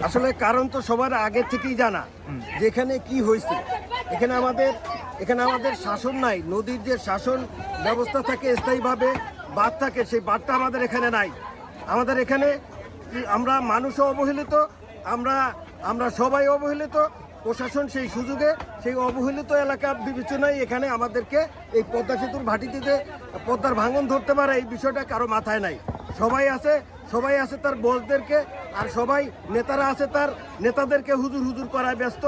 আসলে কারণ তো সবার আগে থেকেই জানা যে এখানে কি হয়েছে। এখানে আমাদের শাসন নাই, নদীর যে শাসন ব্যবস্থা থাকে স্থায়ীভাবে বাঁধ থাকে, সেই বাঁধটা আমাদের এখানে নাই। আমাদের এখানে আমরা মানুষও অবহেলিত, আমরা সবাই অবহেলিত। প্রশাসন সেই সুযোগে সেই অবহেলিত এলাকা বিবেচনায় এখানে আমাদেরকে এই পদ্মা সেতুর ভাটিতে যে পদ্মার ভাঙন ধরতে পারে এই বিষয়টা কারো মাথায় নাই। সবাই আছে তার বসদেরকে, আর সবাই নেতারা আছে তার নেতাদেরকে হুজুর হুজুর করায় ব্যস্ত।